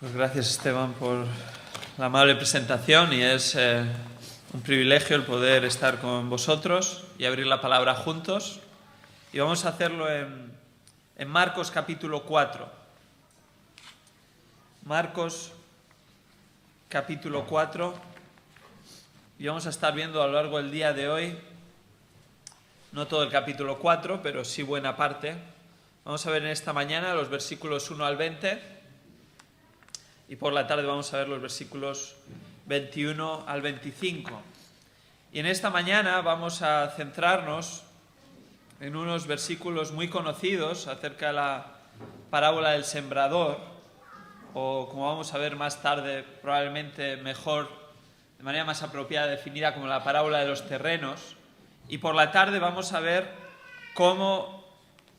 Pues gracias, Esteban, por la amable presentación, y es un privilegio el poder estar con vosotros y abrir la palabra juntos. Y vamos a hacerlo en Marcos capítulo 4. Marcos capítulo 4. Y vamos a estar viendo a lo largo del día de hoy, no todo el capítulo 4, pero sí buena parte. Vamos a ver en esta mañana los versículos 1 al 20. Y por la tarde vamos a ver los versículos 21 al 25. Y en esta mañana vamos a centrarnos en unos versículos muy conocidos acerca de la parábola del sembrador, o como vamos a ver más tarde, probablemente mejor, de manera más apropiada, definida como la parábola de los terrenos. Y por la tarde vamos a ver cómo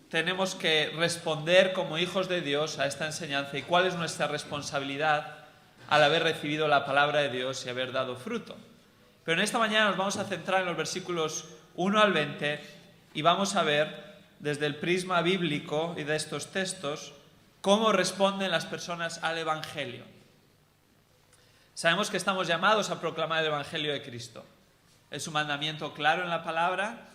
tenemos que responder como hijos de Dios a esta enseñanza y cuál es nuestra responsabilidad al haber recibido la palabra de Dios y haber dado fruto. Pero en esta mañana nos vamos a centrar en los versículos 1 al 20 y vamos a ver desde el prisma bíblico y de estos textos cómo responden las personas al Evangelio. Sabemos que estamos llamados a proclamar el Evangelio de Cristo. Es un mandamiento claro en la palabra.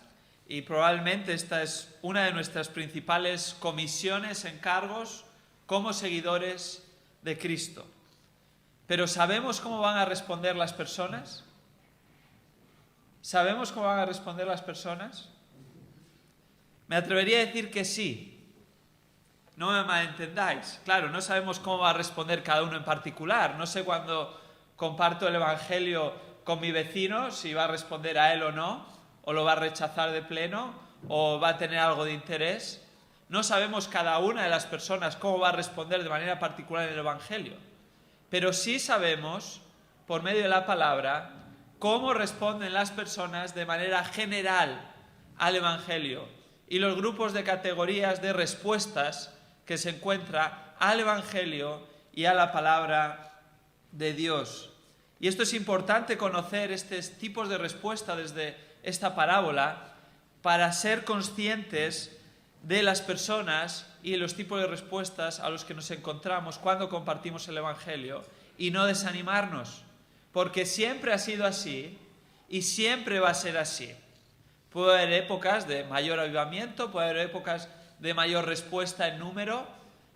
Y probablemente esta es una de nuestras principales comisiones, encargos, como seguidores de Cristo. Pero ¿sabemos cómo van a responder las personas? ¿Sabemos cómo van a responder las personas? Me atrevería a decir que sí. No me malentendáis. Claro, no sabemos cómo va a responder cada uno en particular. No sé cuando comparto el Evangelio con mi vecino si va a responder a él o no, o lo va a rechazar de pleno, o va a tener algo de interés. No sabemos cada una de las personas cómo va a responder de manera particular en el Evangelio. Pero sí sabemos, por medio de la palabra, cómo responden las personas de manera general al Evangelio y los grupos de categorías de respuestas que se encuentran al Evangelio y a la palabra de Dios. Y esto es importante conocer estos tipos de respuesta desde esta parábola para ser conscientes de las personas y los tipos de respuestas a los que nos encontramos cuando compartimos el Evangelio y no desanimarnos, porque siempre ha sido así y siempre va a ser así. Puede haber épocas de mayor avivamiento, puede haber épocas de mayor respuesta en número,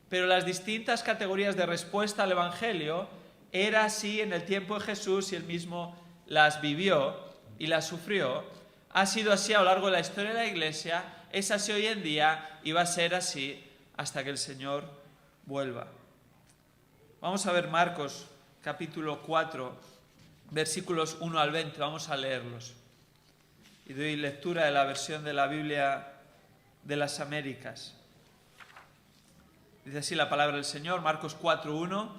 pero las distintas categorías de respuesta al Evangelio era así en el tiempo de Jesús y él mismo las vivió y las sufrió. Ha sido así a lo largo de la historia de la Iglesia, es así hoy en día y va a ser así hasta que el Señor vuelva. Vamos a ver Marcos capítulo 4, versículos 1 al 20, vamos a leerlos. Y doy lectura de la versión de la Biblia de las Américas. Dice así la palabra del Señor, Marcos 4, 1.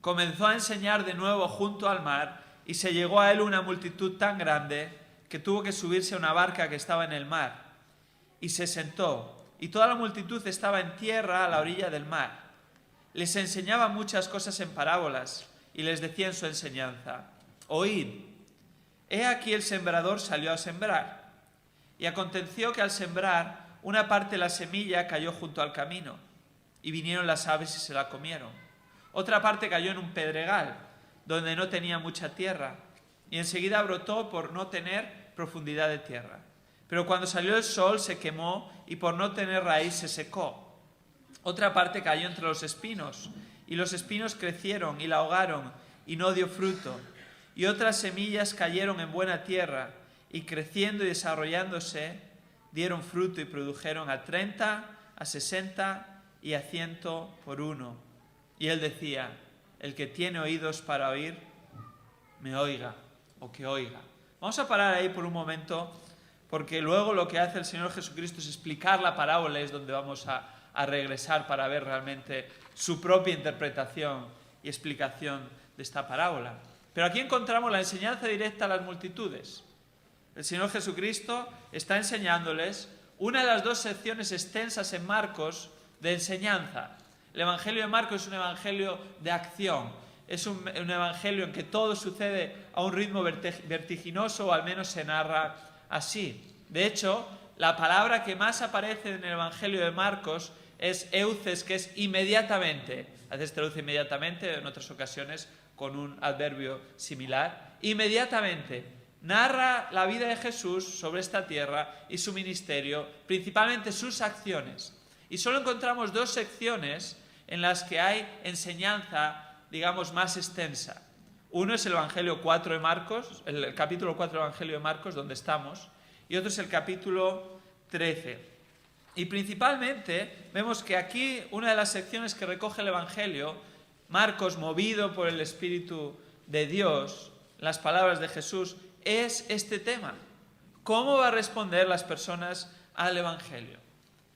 Comenzó a enseñar de nuevo junto al mar y se llegó a él una multitud tan grande que tuvo que subirse a una barca que estaba en el mar, y se sentó, y toda la multitud estaba en tierra a la orilla del mar. Les enseñaba muchas cosas en parábolas, y les decía en su enseñanza: Oíd, he aquí el sembrador salió a sembrar. Y aconteció que al sembrar, una parte de la semilla cayó junto al camino, y vinieron las aves y se la comieron. Otra parte cayó en un pedregal, donde no tenía mucha tierra, y enseguida brotó por no tener profundidad de tierra. Pero cuando salió el sol se quemó y por no tener raíz se secó. Otra parte cayó entre los espinos y los espinos crecieron y la ahogaron y no dio fruto. Y otras semillas cayeron en buena tierra y creciendo y desarrollándose dieron fruto y produjeron a 30, a 60 y a 100 por uno. Y él decía: el que tiene oídos para oír, me oiga o que oiga. Vamos a parar ahí por un momento, porque luego lo que hace el Señor Jesucristo es explicar la parábola, es donde vamos a regresar para ver realmente su propia interpretación y explicación de esta parábola. Pero aquí encontramos la enseñanza directa a las multitudes. El Señor Jesucristo está enseñándoles una de las dos secciones extensas en Marcos de enseñanza. El Evangelio de Marcos es un evangelio de acción. Es un evangelio en que todo sucede a un ritmo vertiginoso, o al menos se narra así. De hecho, la palabra que más aparece en el Evangelio de Marcos es euces, que es inmediatamente. A veces traduce inmediatamente, en otras ocasiones con un adverbio similar. Inmediatamente narra la vida de Jesús sobre esta tierra y su ministerio, principalmente sus acciones. Y solo encontramos 2 secciones en las que hay enseñanza, digamos, más extensa. Uno es el Evangelio 4 de Marcos, el capítulo 4 del Evangelio de Marcos, donde estamos, y otro es el capítulo 13. Y principalmente vemos que aquí una de las secciones que recoge el Evangelio, Marcos, movido por el Espíritu de Dios, las palabras de Jesús, es este tema. ¿Cómo va a responder las personas al Evangelio?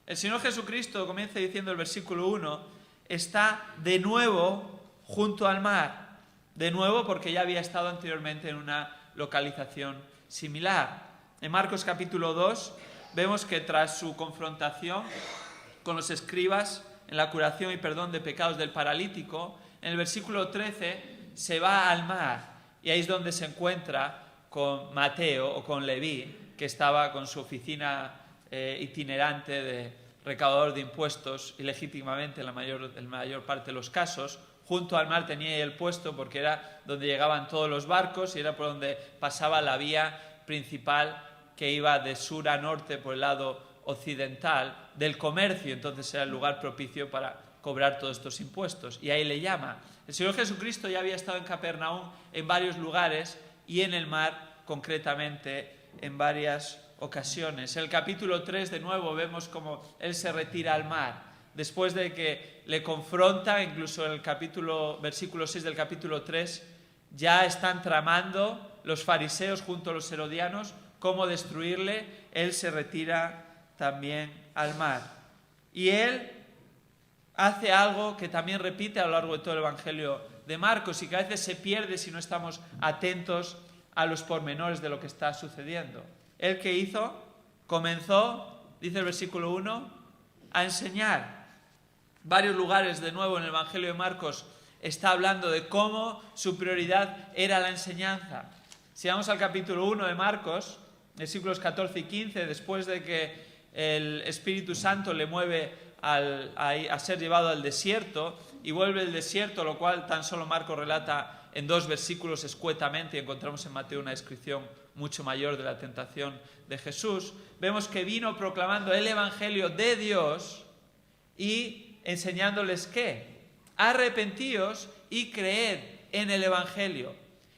El Señor Jesucristo, comienza diciendo el versículo 1, está de nuevo junto al mar. De nuevo porque ya había estado anteriormente en una localización similar. En Marcos capítulo 2 vemos que tras su confrontación con los escribas en la curación y perdón de pecados del paralítico, en el versículo 13 se va al mar y ahí es donde se encuentra con Mateo o con Leví, que estaba con su oficina itinerante de recaudador de impuestos ilegítimamente en la mayor parte de los casos. Junto al mar tenía el puesto porque era donde llegaban todos los barcos y era por donde pasaba la vía principal que iba de sur a norte por el lado occidental del comercio. Entonces era el lugar propicio para cobrar todos estos impuestos. Y ahí le llama. El Señor Jesucristo ya había estado en Capernaum en varios lugares y en el mar concretamente en varias ocasiones. En el capítulo 3 de nuevo vemos cómo Él se retira al mar. Después de que le confronta, incluso en el versículo 6 del capítulo 3, ya están tramando los fariseos junto a los herodianos cómo destruirle. Él se retira también al mar. Y Él hace algo que también repite a lo largo de todo el Evangelio de Marcos y que a veces se pierde si no estamos atentos a los pormenores de lo que está sucediendo. ¿Él qué hizo? Comenzó, dice el versículo 1, a enseñar. Varios lugares, de nuevo, en el Evangelio de Marcos está hablando de cómo su prioridad era la enseñanza. Si vamos al capítulo 1 de Marcos, versículos 14 y 15, después de que el Espíritu Santo le mueve a ser llevado al desierto y vuelve del desierto, lo cual tan solo Marcos relata en 2 versículos escuetamente, y encontramos en Mateo una descripción mucho mayor de la tentación de Jesús, vemos que vino proclamando el Evangelio de Dios y enseñándoles ¿qué? Arrepentíos y creed en el Evangelio.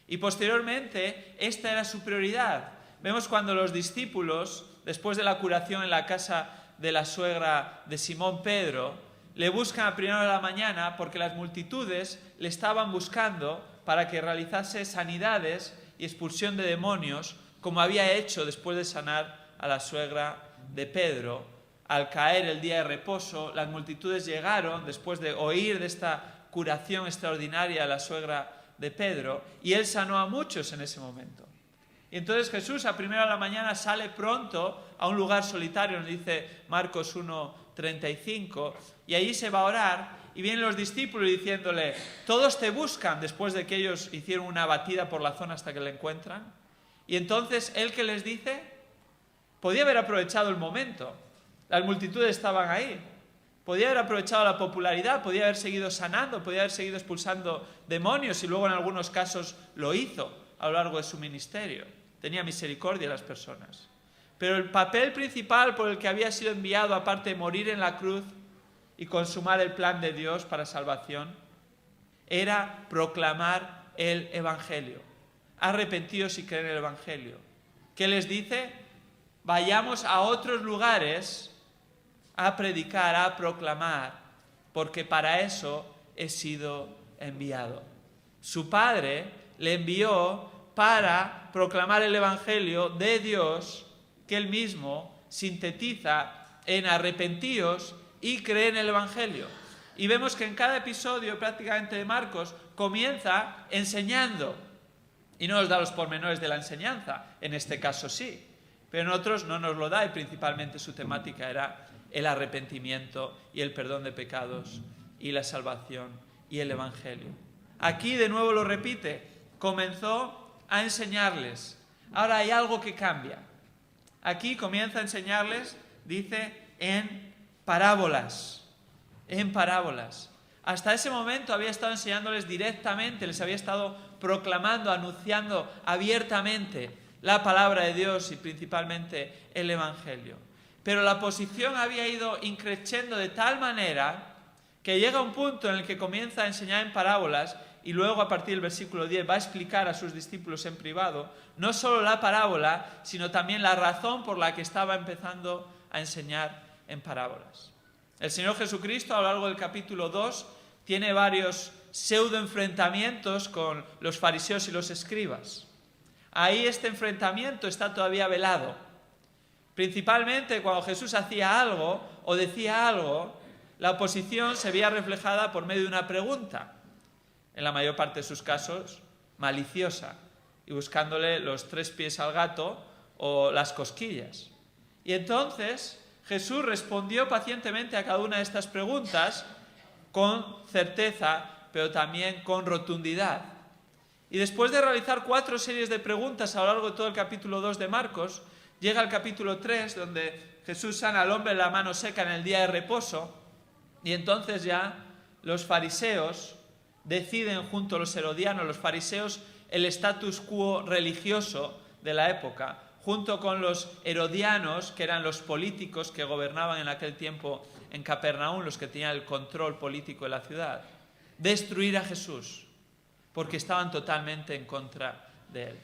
Y posteriormente, esta era su prioridad. Vemos cuando los discípulos, después de la curación en la casa de la suegra de Simón Pedro, le buscan a primera hora de la mañana porque las multitudes le estaban buscando para que realizase sanidades y expulsión de demonios, como había hecho después de sanar a la suegra de Pedro. Al caer el día de reposo, las multitudes llegaron, después de oír de esta curación extraordinaria a la suegra de Pedro, y él sanó a muchos en ese momento. Y entonces Jesús a primera hora de la mañana sale pronto a un lugar solitario, nos dice Marcos 1:35, y allí se va a orar, y vienen los discípulos diciéndole, todos te buscan, después de que ellos hicieron una batida por la zona hasta que le encuentran. Y entonces, ¿él qué les dice? Podía haber aprovechado el momento. Las multitudes estaban ahí. Podía haber aprovechado la popularidad, podía haber seguido sanando, podía haber seguido expulsando demonios, y luego en algunos casos lo hizo a lo largo de su ministerio. Tenía misericordia de las personas. Pero el papel principal por el que había sido enviado, aparte de morir en la cruz y consumar el plan de Dios para salvación, era proclamar el Evangelio. Arrepentíos y creed en el Evangelio. ¿Qué les dice? Vayamos a otros lugares a predicar, a proclamar, porque para eso he sido enviado. Su Padre le envió para proclamar el Evangelio de Dios, que Él mismo sintetiza en arrepentíos y creed en el Evangelio. Y vemos que en cada episodio prácticamente de Marcos comienza enseñando, y no nos da los pormenores de la enseñanza, en este caso sí, pero en otros no nos lo da, y principalmente su temática era el arrepentimiento y el perdón de pecados y la salvación y el Evangelio. Aquí de nuevo lo repite, comenzó a enseñarles. Ahora hay algo que cambia. Aquí comienza a enseñarles, dice, en parábolas. en parábolas. Hasta ese momento había estado enseñándoles directamente, les había estado proclamando, anunciando abiertamente la palabra de Dios y principalmente el Evangelio. Pero la posición había ido increciendo de tal manera que llega un punto en el que comienza a enseñar en parábolas y luego a partir del versículo 10 va a explicar a sus discípulos en privado no solo la parábola, sino también la razón por la que estaba empezando a enseñar en parábolas. El Señor Jesucristo a lo largo del capítulo 2 tiene varios pseudoenfrentamientos con los fariseos y los escribas. Ahí este enfrentamiento está todavía velado. Principalmente cuando Jesús hacía algo o decía algo, la oposición se veía reflejada por medio de una pregunta, en la mayor parte de sus casos maliciosa, y buscándole los 3 pies al gato o las cosquillas. Y entonces Jesús respondió pacientemente a cada una de estas preguntas con certeza, pero también con rotundidad. Y después de realizar 4 series de preguntas a lo largo de todo el capítulo 2 de Marcos, llega al capítulo 3, donde Jesús sana al hombre de la mano seca en el día de reposo, y entonces ya los fariseos deciden junto a los herodianos, los fariseos, el status quo religioso de la época, junto con los herodianos, que eran los políticos que gobernaban en aquel tiempo en Capernaum, los que tenían el control político de la ciudad, destruir a Jesús, porque estaban totalmente en contra de él.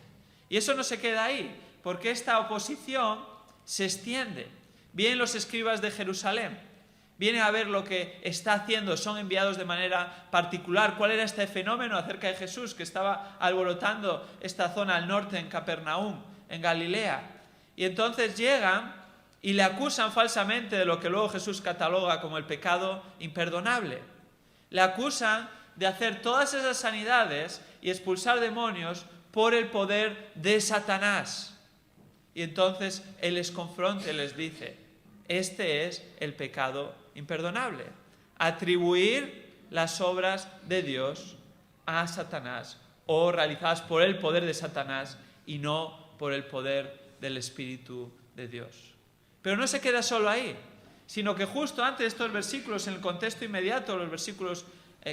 Y eso no se queda ahí, porque esta oposición se extiende. Vienen los escribas de Jerusalén, vienen a ver lo que está haciendo, son enviados de manera particular. ¿Cuál era este fenómeno acerca de Jesús que estaba alborotando esta zona al norte en Capernaum, en Galilea? Y entonces llegan y le acusan falsamente de lo que luego Jesús cataloga como el pecado imperdonable. Le acusan de hacer todas esas sanidades y expulsar demonios por el poder de Satanás. Y entonces Él les confronta y les dice, este es el pecado imperdonable. Atribuir las obras de Dios a Satanás o realizadas por el poder de Satanás y no por el poder del Espíritu de Dios. Pero no se queda solo ahí, sino que justo antes de estos versículos, en el contexto inmediato, los versículos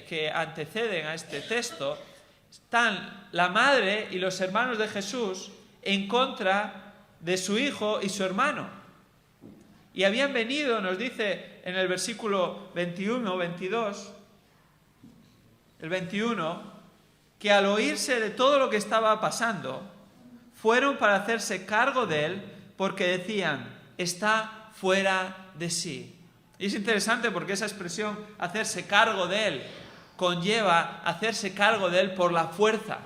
que anteceden a este texto, están la madre y los hermanos de Jesús en contra de su hijo y su hermano. Y habían venido, nos dice en el versículo 21, 22, el 21, que al oírse de todo lo que estaba pasando, fueron para hacerse cargo de él, porque decían, está fuera de sí. Y es interesante porque esa expresión, hacerse cargo de él, conlleva hacerse cargo de él por la fuerza.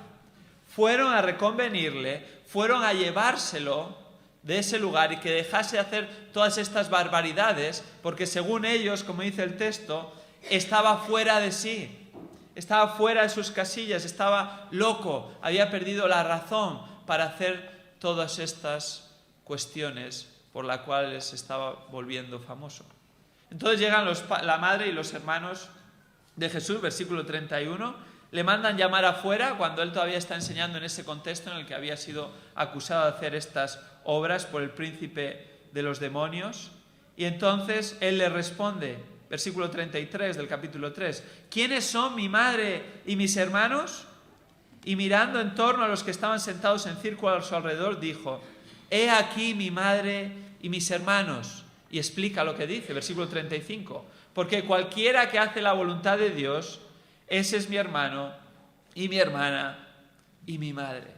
Fueron a reconvenirle, fueron a llevárselo de ese lugar y que dejase de hacer todas estas barbaridades, porque según ellos, como dice el texto, estaba fuera de sí, estaba fuera de sus casillas, estaba loco, había perdido la razón para hacer todas estas cuestiones por las cuales se estaba volviendo famoso. Entonces llegan la madre y los hermanos de Jesús, versículo 31, le mandan llamar afuera cuando él todavía está enseñando en ese contexto en el que había sido acusado de hacer estas obras por el príncipe de los demonios. Y entonces él le responde, versículo 33 del capítulo 3, ¿quiénes son mi madre y mis hermanos? Y mirando en torno a los que estaban sentados en círculo a su alrededor, dijo, he aquí mi madre y mis hermanos. Y explica lo que dice, versículo 35, porque cualquiera que hace la voluntad de Dios, ese es mi hermano y mi hermana y mi madre.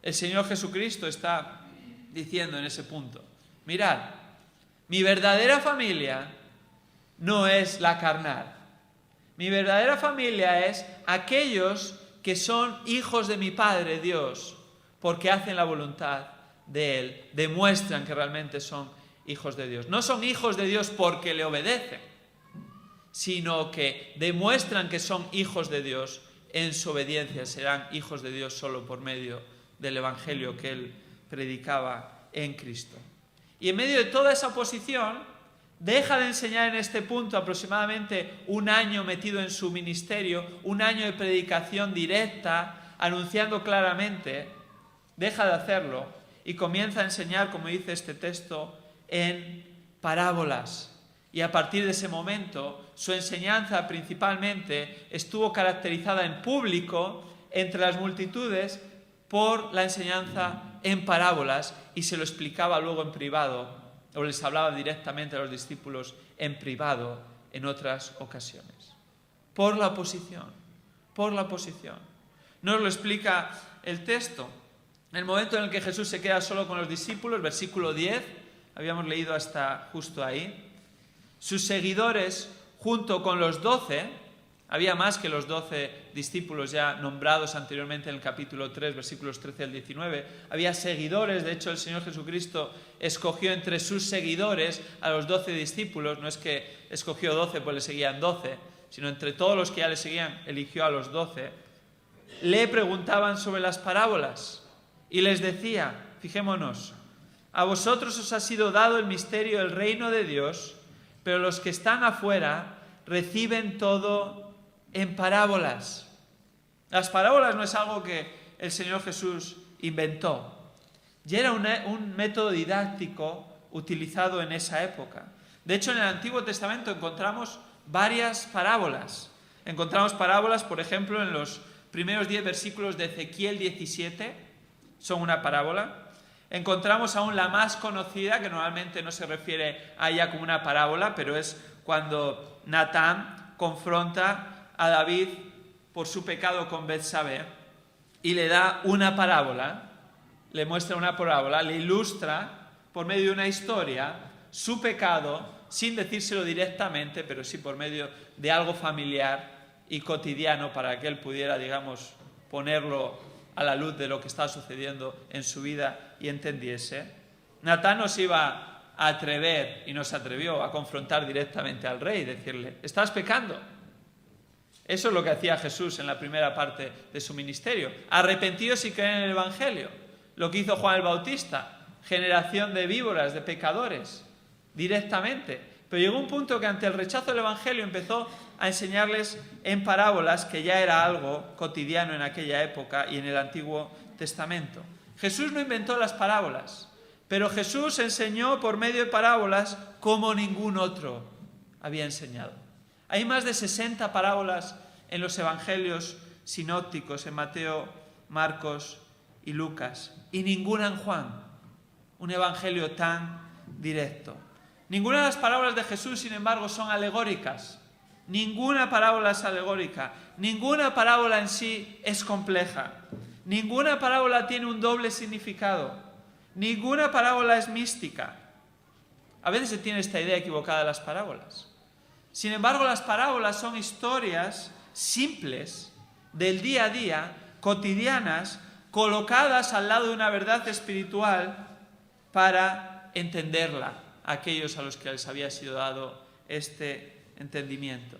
El Señor Jesucristo está diciendo en ese punto, mirad, mi verdadera familia no es la carnal. Mi verdadera familia es aquellos que son hijos de mi Padre Dios, porque hacen la voluntad de Él, demuestran que realmente son hijos de Dios. No son hijos de Dios porque le obedecen, sino que demuestran que son hijos de Dios en su obediencia. Serán hijos de Dios solo por medio del Evangelio que Él predicaba en Cristo. Y en medio de toda esa oposición, deja de enseñar en este punto aproximadamente un año metido en su ministerio, un año de predicación directa, anunciando claramente, deja de hacerlo y comienza a enseñar, como dice este texto, en parábolas. y a partir de ese momento su enseñanza principalmente estuvo caracterizada en público entre las multitudes por la enseñanza en parábolas y se lo explicaba luego en privado o les hablaba directamente a los discípulos en privado en otras ocasiones. Por la oposición. Nos lo explica el texto. En el momento en el que Jesús se queda solo con los discípulos, versículo 10, habíamos leído hasta justo ahí, sus seguidores, junto con los 12, había más que los 12 discípulos ya nombrados anteriormente en el capítulo 3, versículos 13 al 19, había seguidores, de hecho el Señor Jesucristo escogió entre sus seguidores a los 12 discípulos, no es que escogió 12 pues le seguían 12, sino entre todos los que ya le seguían eligió a los 12, le preguntaban sobre las parábolas y les decía, fijémonos, a vosotros os ha sido dado el misterio del reino de Dios, pero los que están afuera reciben todo en parábolas. Las parábolas no es algo que el Señor Jesús inventó. Ya era un método didáctico utilizado en esa época. De hecho, en el Antiguo Testamento encontramos varias parábolas. Encontramos parábolas, por ejemplo, en los primeros 10 versículos de Ezequiel 17, son una parábola. Encontramos aún la más conocida, que normalmente no se refiere a ella como una parábola, pero es cuando Natán confronta a David por su pecado con Betsabé y le da una parábola, le muestra una parábola, le ilustra por medio de una historia su pecado, sin decírselo directamente, pero sí por medio de algo familiar y cotidiano para que él pudiera, digamos, ponerlo a la luz de lo que estaba sucediendo en su vida y entendiese. Natán no se iba a atrever, y no se atrevió, a confrontar directamente al rey y decirle, estás pecando. Eso es lo que hacía Jesús en la primera parte de su ministerio. Arrepentidos y creen en el Evangelio. Lo que hizo Juan el Bautista, generación de víboras, de pecadores, directamente. Pero llegó un punto que ante el rechazo del Evangelio empezó a enseñarles en parábolas, que ya era algo cotidiano en aquella época y en el Antiguo Testamento. Jesús no inventó las parábolas, pero Jesús enseñó por medio de parábolas como ningún otro había enseñado. Hay más de 60 parábolas en los evangelios sinópticos, en Mateo, Marcos y Lucas, y ninguna en Juan, un evangelio tan directo. Ninguna de las parábolas de Jesús, sin embargo, son alegóricas. Ninguna parábola es alegórica. Ninguna parábola en sí es compleja. Ninguna parábola tiene un doble significado. Ninguna parábola es mística. A veces se tiene esta idea equivocada de las parábolas. Sin embargo, las parábolas son historias simples, del día a día, cotidianas, colocadas al lado de una verdad espiritual para entenderla a aquellos a los que les había sido dado este entendimiento.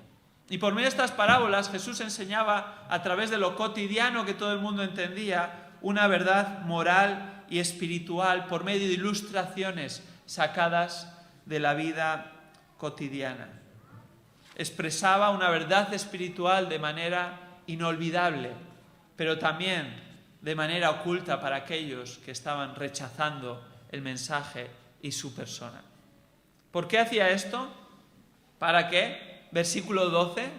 Y por medio de estas parábolas Jesús enseñaba a través de lo cotidiano que todo el mundo entendía una verdad moral y espiritual por medio de ilustraciones sacadas de la vida cotidiana. Expresaba una verdad espiritual de manera inolvidable, pero también de manera oculta para aquellos que estaban rechazando el mensaje y su persona. ¿Por qué hacía esto? ¿Para qué? Versículo 12.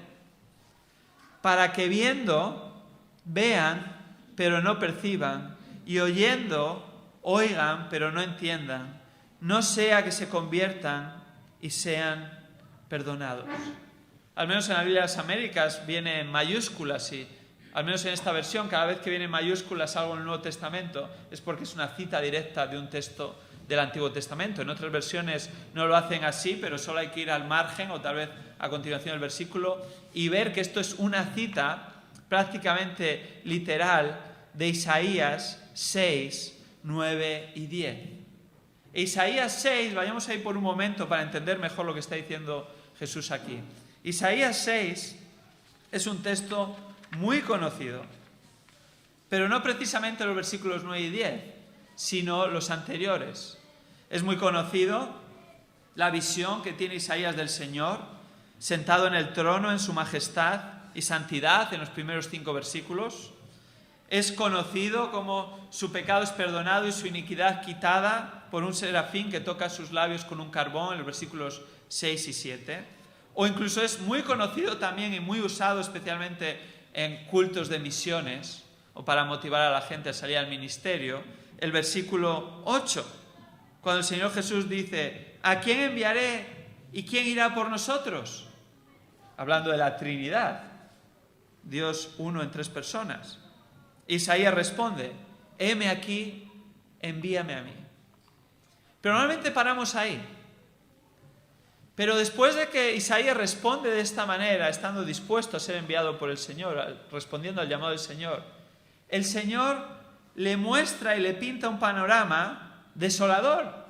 Para que viendo, vean, pero no perciban, y oyendo, oigan, pero no entiendan, no sea que se conviertan y sean perdonados. Al menos en la Biblia de las Américas viene en mayúsculas y al menos en esta versión, cada vez que viene en mayúsculas algo en el Nuevo Testamento es porque es una cita directa de un texto del Antiguo Testamento. En otras versiones no lo hacen así, pero solo hay que ir al margen o tal vez a continuación del versículo y ver que esto es una cita prácticamente literal de Isaías 6, 9 y 10. Isaías 6, vayamos ahí por un momento para entender mejor lo que está diciendo Jesús aquí. Isaías 6 es un texto muy conocido, pero no precisamente los versículos 9 y 10, sino los anteriores. Es muy conocido la visión que tiene Isaías del Señor, sentado en el trono en su majestad y santidad, en los primeros 5 versículos. Es conocido como su pecado es perdonado y su iniquidad quitada por un serafín que toca sus labios con un carbón, en los versículos 6 y 7. O incluso es muy conocido también y muy usado especialmente en cultos de misiones o para motivar a la gente a salir al ministerio, el versículo 8, cuando el Señor Jesús dice: ¿a quién enviaré y quién irá por nosotros? Hablando de la Trinidad, Dios uno en 3 personas. Isaías responde: heme aquí, envíame a mí. Pero normalmente paramos ahí. Pero después de que Isaías responde de esta manera, estando dispuesto a ser enviado por el Señor, respondiendo al llamado del Señor, el Señor le muestra y le pinta un panorama desolador,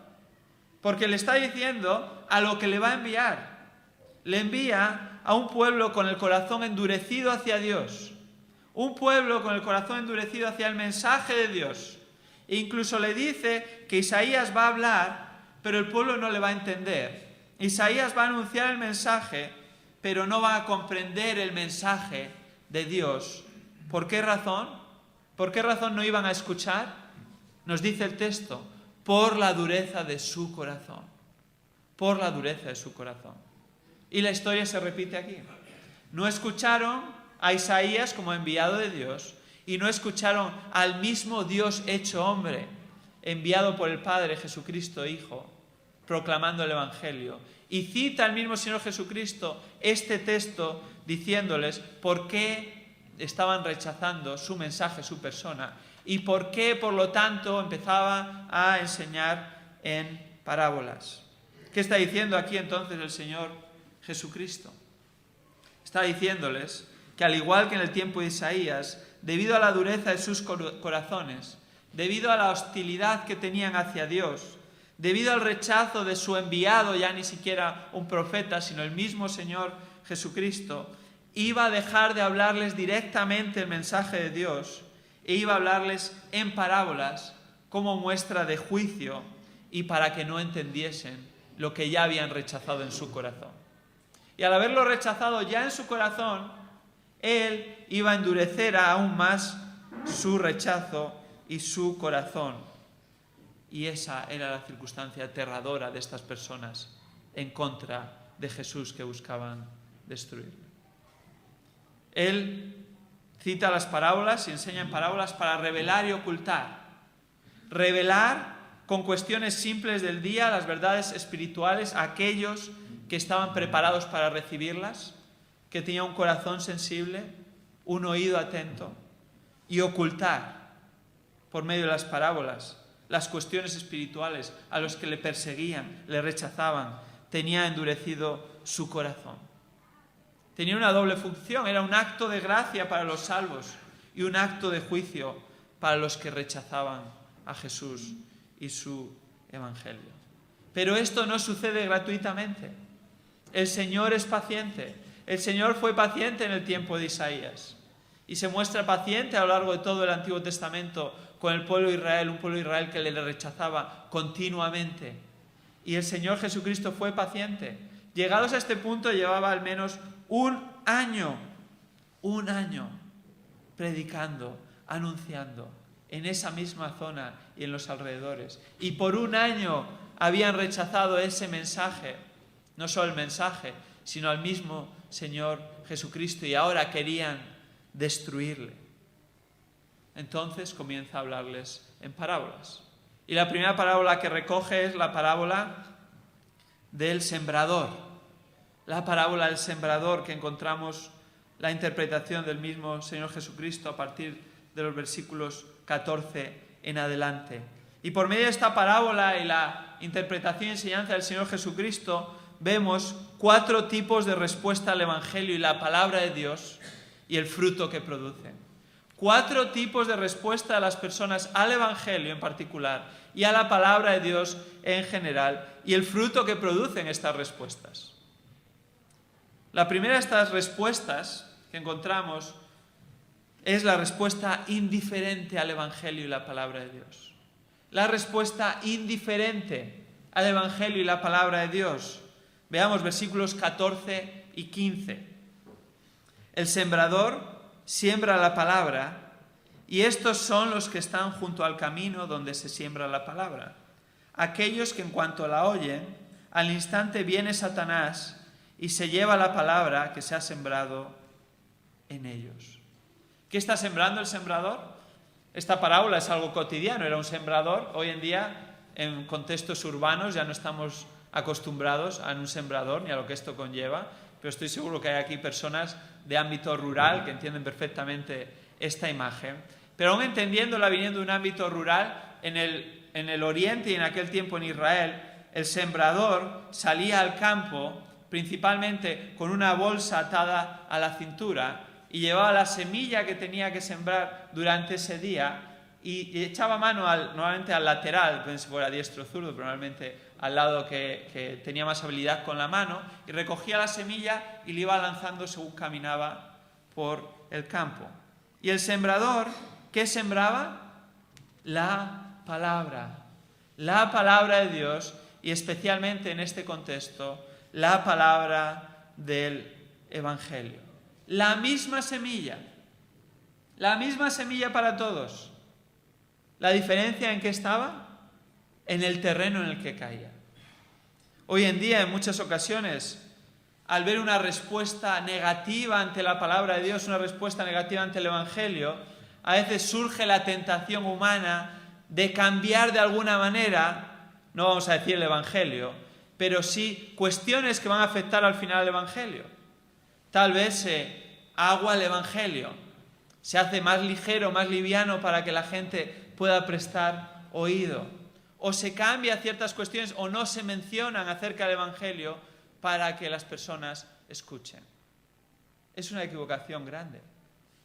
porque le está diciendo a lo que le va a enviar. Le envía a un pueblo con el corazón endurecido hacia Dios, un pueblo con el corazón endurecido hacia el mensaje de Dios. E incluso le dice que Isaías va a hablar, pero el pueblo no le va a entender. Isaías va a anunciar el mensaje, pero no va a comprender el mensaje de Dios. ¿Por qué razón? ¿Por qué razón no iban a escuchar? Nos dice el texto: por la dureza de su corazón. Por la dureza de su corazón. Y la historia se repite aquí. No escucharon a Isaías como enviado de Dios y no escucharon al mismo Dios hecho hombre, enviado por el Padre, Jesucristo Hijo, proclamando el Evangelio. Y cita al mismo Señor Jesucristo este texto diciéndoles por qué estaban rechazando su mensaje, su persona, y por qué, por lo tanto, empezaba a enseñar en parábolas. ¿Qué está diciendo aquí entonces el Señor Jesucristo? Está diciéndoles que, al igual que en el tiempo de Isaías, debido a la dureza de sus corazones, debido a la hostilidad que tenían hacia Dios, debido al rechazo de su enviado, ya ni siquiera un profeta, sino el mismo Señor Jesucristo, iba a dejar de hablarles directamente el mensaje de Dios e iba a hablarles en parábolas como muestra de juicio y para que no entendiesen lo que ya habían rechazado en su corazón. Y al haberlo rechazado ya en su corazón, Él iba a endurecer aún más su rechazo y su corazón. Y esa era la circunstancia aterradora de estas personas en contra de Jesús que buscaban destruirle. Él cita las parábolas y enseña en parábolas para revelar y ocultar. Revelar con cuestiones simples del día las verdades espirituales a aquellos que estaban preparados para recibirlas, que tenían un corazón sensible, un oído atento, y ocultar por medio de las parábolas las cuestiones espirituales a los que le perseguían, le rechazaban, tenía endurecido su corazón. Tenía una doble función, era un acto de gracia para los salvos y un acto de juicio para los que rechazaban a Jesús y su evangelio. Pero esto no sucede gratuitamente. El Señor es paciente. El Señor fue paciente en el tiempo de Isaías y se muestra paciente a lo largo de todo el Antiguo Testamento con el pueblo de Israel, un pueblo de Israel que le rechazaba continuamente. Y el Señor Jesucristo fue paciente. Llegados a este punto, llevaba al menos un año predicando, anunciando en esa misma zona y en los alrededores. Y por un año habían rechazado ese mensaje, no solo el mensaje, sino al mismo Señor Jesucristo, y ahora querían destruirle. Entonces comienza a hablarles en parábolas. Y la primera parábola que recoge es la parábola del sembrador. La parábola del sembrador, que encontramos la interpretación del mismo Señor Jesucristo a partir de los versículos 14 en adelante. Y por medio de esta parábola y la interpretación y enseñanza del Señor Jesucristo, vemos 4 tipos de respuesta al Evangelio y la palabra de Dios y el fruto que producen. 4 tipos de respuesta de las personas al Evangelio en particular y a la palabra de Dios en general y el fruto que producen estas respuestas. La primera de estas respuestas que encontramos es la respuesta indiferente al Evangelio y la palabra de Dios. La respuesta indiferente al Evangelio y la palabra de Dios. Veamos versículos 14 y 15. El sembrador siembra la palabra, y estos son los que están junto al camino donde se siembra la palabra. Aquellos que en cuanto la oyen, al instante viene Satanás y se lleva la palabra que se ha sembrado en ellos. ¿Qué está sembrando el sembrador? Esta parábola es algo cotidiano, era un sembrador. Hoy en día, en contextos urbanos, ya no estamos acostumbrados a un sembrador ni a lo que esto conlleva, pero estoy seguro que hay aquí personas de ámbito rural que entienden perfectamente esta imagen. Pero aún entendiéndola viniendo de un ámbito rural, en el oriente y en aquel tiempo en Israel, el sembrador salía al campo principalmente con una bolsa atada a la cintura y llevaba la semilla que tenía que sembrar durante ese día y echaba mano normalmente al lateral, pues si fuera diestro o zurdo, pero normalmente al lado que tenía más habilidad con la mano, y recogía la semilla y la iba lanzando según caminaba por el campo. Y el sembrador, ¿qué sembraba? La palabra de Dios, y especialmente en este contexto, la palabra del Evangelio. La misma semilla para todos. ¿La diferencia en qué estaba? En el terreno en el que caía. Hoy en día, en muchas ocasiones, al ver una respuesta negativa ante la palabra de Dios, una respuesta negativa ante el Evangelio, a veces surge la tentación humana de cambiar de alguna manera, no vamos a decir el Evangelio, pero sí cuestiones que van a afectar al final al Evangelio. Tal vez se agua el Evangelio, se hace más ligero, más liviano para que la gente pueda prestar oído. O se cambia ciertas cuestiones o no se mencionan acerca del Evangelio para que las personas escuchen. Es una equivocación grande.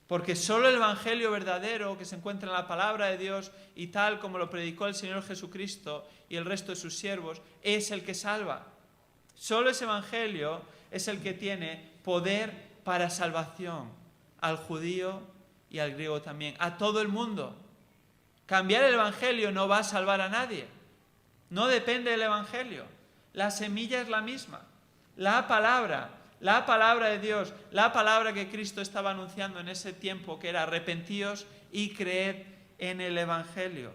Porque solo el Evangelio verdadero que se encuentra en la palabra de Dios y tal como lo predicó el Señor Jesucristo y el resto de sus siervos es el que salva. Solo ese Evangelio es el que tiene poder para salvación al judío y al griego también, a todo el mundo. Cambiar el Evangelio no va a salvar a nadie. No depende del Evangelio. La semilla es la misma. La palabra de Dios, la palabra que Cristo estaba anunciando en ese tiempo, que era arrepentíos y creed en el Evangelio.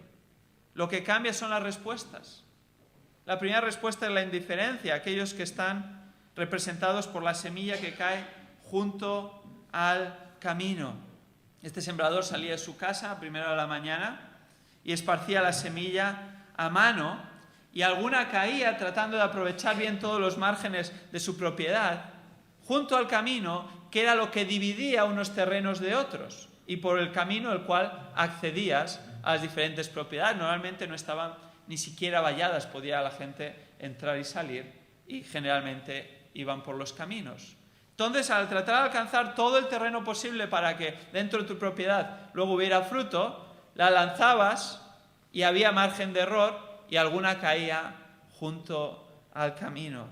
Lo que cambia son las respuestas. La primera respuesta es la indiferencia, aquellos que están representados por la semilla que cae junto al camino. Este sembrador salía de su casa a primera hora de la mañana y esparcía la semilla a mano, y alguna caía tratando de aprovechar bien todos los márgenes de su propiedad, junto al camino, que era lo que dividía unos terrenos de otros, y por el camino el cual accedías a las diferentes propiedades. Normalmente no estaban ni siquiera valladas, podía la gente entrar y salir, y generalmente iban por los caminos. Entonces, al tratar de alcanzar todo el terreno posible para que dentro de tu propiedad luego hubiera fruto, la lanzabas y había margen de error y alguna caía junto al camino.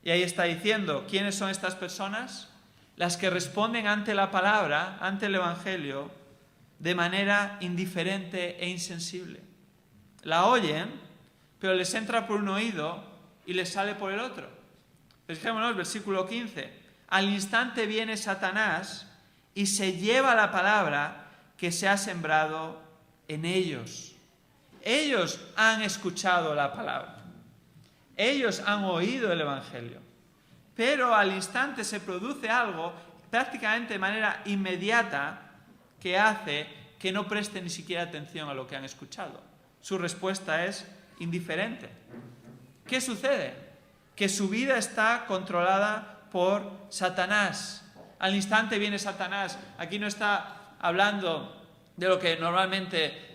Y ahí está diciendo, ¿quiénes son estas personas? Las que responden ante la palabra, ante el Evangelio, de manera indiferente e insensible. La oyen, pero les entra por un oído y les sale por el otro. Fijémonos, versículo 15. Al instante viene Satanás y se lleva la palabra que se ha sembrado en ellos. Ellos han escuchado la palabra. Ellos han oído el Evangelio. Pero al instante se produce algo prácticamente de manera inmediata que hace que no presten ni siquiera atención a lo que han escuchado. Su respuesta es indiferente. ¿Qué sucede? Que su vida está controlada por Satanás. Al instante viene Satanás. Aquí no está hablando de lo que normalmente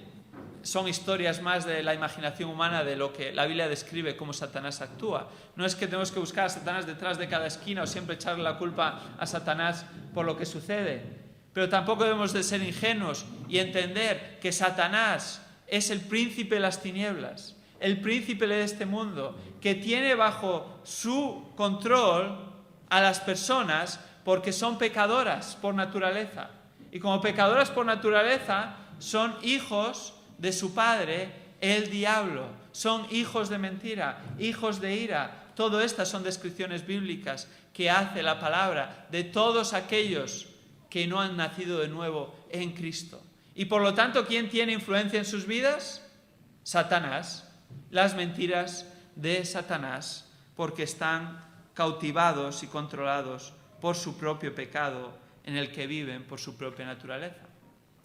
son historias más de la imaginación humana, de lo que la Biblia describe cómo Satanás actúa. No es que tenemos que buscar a Satanás detrás de cada esquina o siempre echarle la culpa a Satanás por lo que sucede. Pero tampoco debemos de ser ingenuos y entender que Satanás es el príncipe de las tinieblas, el príncipe de este mundo, que tiene bajo su control a las personas porque son pecadoras por naturaleza. Y como pecadoras por naturaleza son hijos de su padre, el diablo. Son hijos de mentira, hijos de ira. Todo estas son descripciones bíblicas que hace la palabra de todos aquellos que no han nacido de nuevo en Cristo. Y por lo tanto, ¿quién tiene influencia en sus vidas? Satanás. Las mentiras de Satanás. porque están cautivados y controlados por su propio pecado, en el que viven por su propia naturaleza.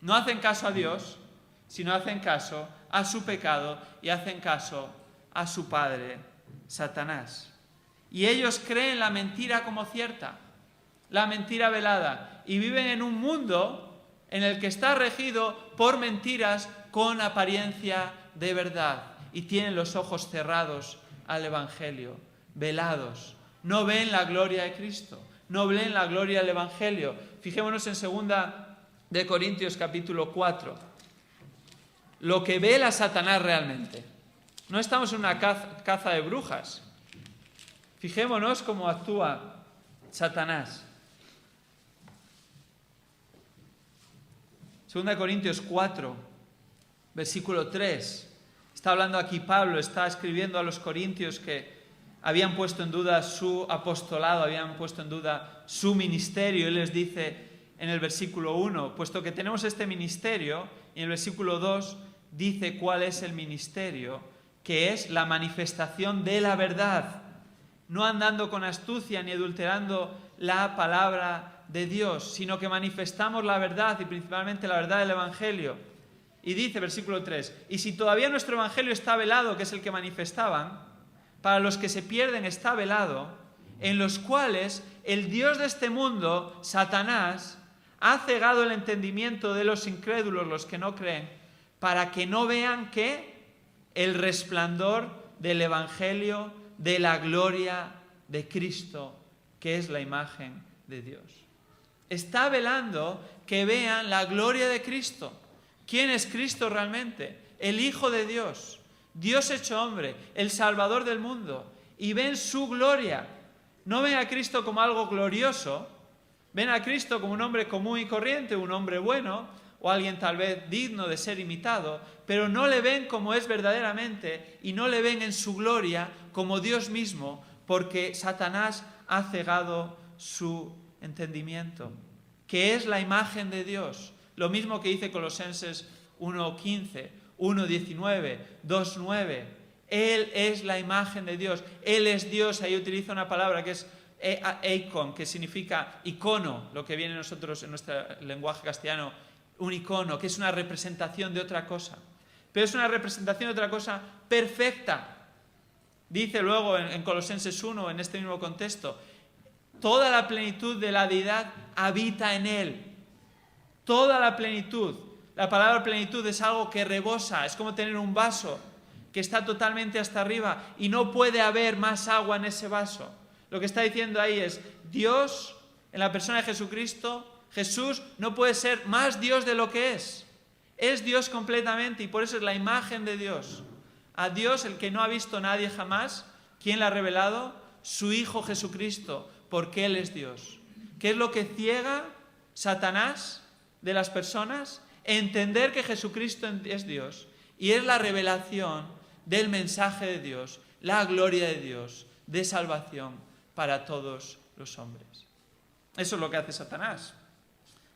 No hacen caso a Dios, sino hacen caso a su pecado y hacen caso a su padre, Satanás. Y ellos creen la mentira como cierta, la mentira velada, y viven en un mundo en el que está regido por mentiras con apariencia de verdad, y tienen los ojos cerrados al Evangelio, velados. No ven la gloria de Cristo, no ven la gloria del Evangelio. Fijémonos en 2 de Corintios capítulo 4. Lo que vela Satanás realmente. No estamos en una caza de brujas. Fijémonos cómo actúa Satanás. 2 Corintios 4, versículo 3. Está hablando aquí Pablo, está escribiendo a los corintios que habían puesto en duda su apostolado, habían puesto en duda su ministerio. Él les dice en el versículo 1, puesto que tenemos este ministerio, y en el versículo 2 dice cuál es el ministerio, que es la manifestación de la verdad, no andando con astucia ni adulterando la palabra de Dios, sino que manifestamos la verdad y principalmente la verdad del Evangelio. Y dice, versículo 3, y si todavía nuestro Evangelio está velado, que es el que manifestaban, para los que se pierden está velado, en los cuales el Dios de este mundo, Satanás, ha cegado el entendimiento de los incrédulos, los que no creen, para que no vean que el resplandor del Evangelio de la gloria de Cristo, que es la imagen de Dios. Está velando que vean la gloria de Cristo. ¿Quién es Cristo realmente? El Hijo de Dios, Dios hecho hombre, el Salvador del mundo. Y ven su gloria. No ven a Cristo como algo glorioso, ven a Cristo como un hombre común y corriente, un hombre bueno, o alguien tal vez digno de ser imitado, pero no le ven como es verdaderamente y no le ven en su gloria como Dios mismo, porque Satanás ha cegado su entendimiento, que es la imagen de Dios. Lo mismo que dice Colosenses 1:15, 1:19, 2:9. Él es la imagen de Dios, Él es Dios. Ahí utiliza una palabra que es eikon, que significa icono, lo que viene nosotros en nuestro lenguaje castellano, un icono, que es una representación de otra cosa. Pero es una representación de otra cosa perfecta. Dice luego en Colosenses 1, en este mismo contexto, toda la plenitud de la deidad habita en Él. Toda la plenitud. La palabra plenitud es algo que rebosa, es como tener un vaso que está totalmente hasta arriba y no puede haber más agua en ese vaso. Lo que está diciendo ahí es, Dios, en la persona de Jesucristo, Jesús no puede ser más Dios de lo que es. Es Dios completamente y por eso es la imagen de Dios. A Dios, el que no ha visto nadie jamás, ¿quién le ha revelado? Su Hijo Jesucristo, porque Él es Dios. ¿Qué es lo que ciega Satanás de las personas? Entender que Jesucristo es Dios. Y es la revelación del mensaje de Dios, la gloria de Dios, de salvación para todos los hombres. Eso es lo que hace Satanás.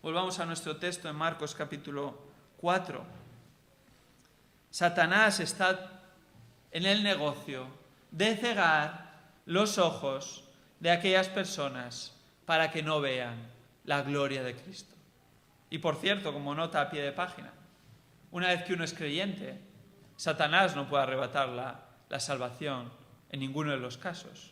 Volvamos a nuestro texto en Marcos capítulo 4. Satanás está en el negocio de cegar los ojos de aquellas personas para que no vean la gloria de Cristo. Y por cierto, como nota a pie de página, una vez que uno es creyente, Satanás no puede arrebatar la salvación en ninguno de los casos.